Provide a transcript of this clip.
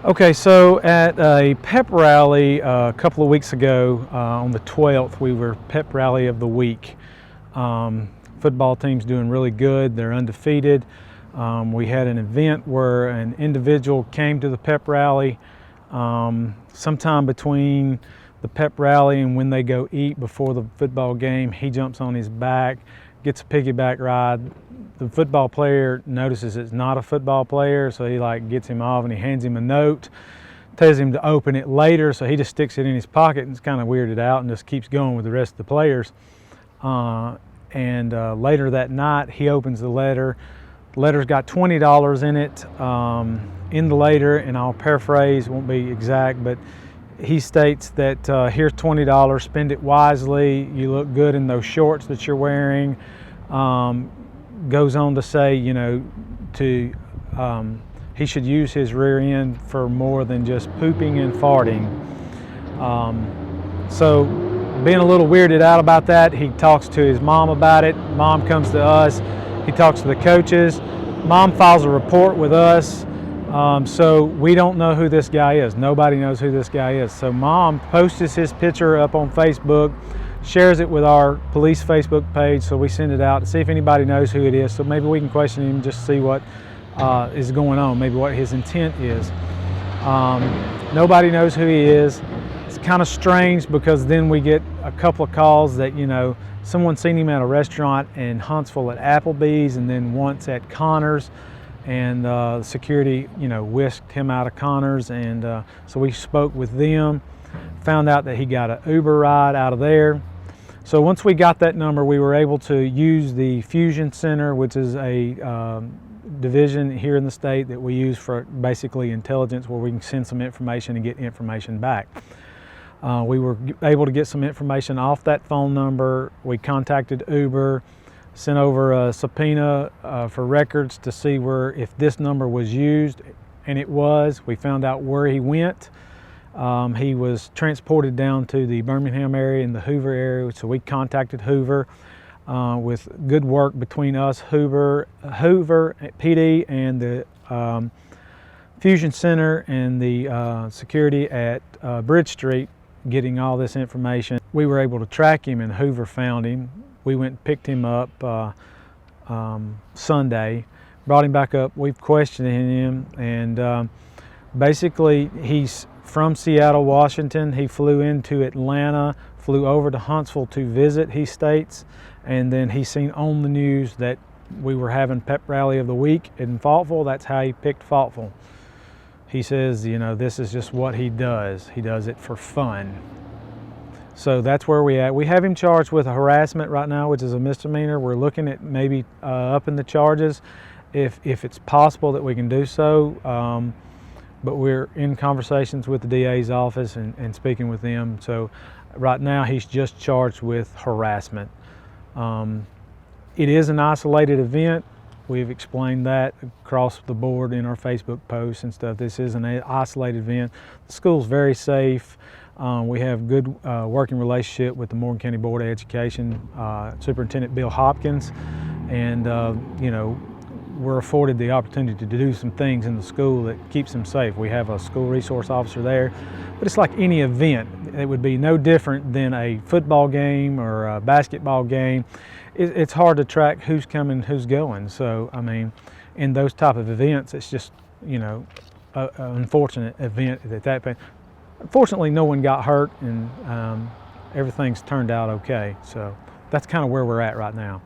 Okay, so at a pep rally a couple of weeks ago, on the 12th, we were pep rally of the week. Football team's doing really good. They're undefeated. We had an event where an individual came to the pep rally sometime between the pep rally and when they go eat before the football game. He jumps on his back, gets a piggyback ride. The football player notices it's not a football player, so he gets him off and he hands him a note, tells him to open it later, so he just sticks it in his pocket and is kind of weirded out and just keeps going with the rest of the players. Later that night, he opens the letter. The letter's got $20 in it in the letter, and I'll paraphrase, won't be exact, but he states that here's $20, spend it wisely, you look good in those shorts that you're wearing. Goes on to say, he should use his rear end for more than just pooping and farting. So being a little weirded out about that, he talks to his mom about it. Mom comes to us. He talks to the coaches. Mom files a report with us. So we don't know who this guy is. Nobody knows who this guy is. So Mom posts his picture up on Facebook, shares it with our police Facebook page, so we send it out to see if anybody knows who it is, so maybe we can question him, just see what is going on, maybe what his intent is. Nobody knows who he is. It's kind of strange because then we get a couple of calls that, someone seen him at a restaurant in Huntsville at Applebee's and then once at Connors, and security, whisked him out of Connors, and so we spoke with them, found out that he got an Uber ride out of there. So once we got that number, we were able to use the Fusion Center, which is a division here in the state that we use for basically intelligence, where we can send some information and get information back. We were able to get some information off that phone number. We contacted Uber, sent over a subpoena for records to see if this number was used, and it was. We found out where he went. He was transported down to the Birmingham area and the Hoover area, so we contacted Hoover with good work between us, Hoover PD, and the Fusion Center and the security at Bridge Street, getting all this information. We were able to track him, and Hoover found him. We went and picked him up Sunday, brought him back up. We've questioned him, and basically he's from Seattle, Washington. He flew into Atlanta, flew over to Huntsville to visit, he states, and then he's seen on the news that we were having pep rally of the week in Falkville. That's how he picked Falkville. He says, this is just what he does. He does it for fun. So that's where we at. We have him charged with harassment right now, which is a misdemeanor. We're looking at maybe upping the charges if it's possible that we can do so. But we're in conversations with the DA's office and speaking with them. So right now he's just charged with harassment. It is an isolated event. We've explained that across the board in our Facebook posts and stuff. This is an isolated event. The school's very safe. We have good working relationship with the Morgan County Board of Education, Superintendent Bill Hopkins, and we're afforded the opportunity to do some things in the school that keeps them safe. We have a school resource officer there, but it's like any event. It would be no different than a football game or a basketball game. It's hard to track who's coming, who's going. So, in those type of events, it's just, an unfortunate event at that point. Fortunately, no one got hurt, and everything's turned out okay. So that's kind of where we're at right now.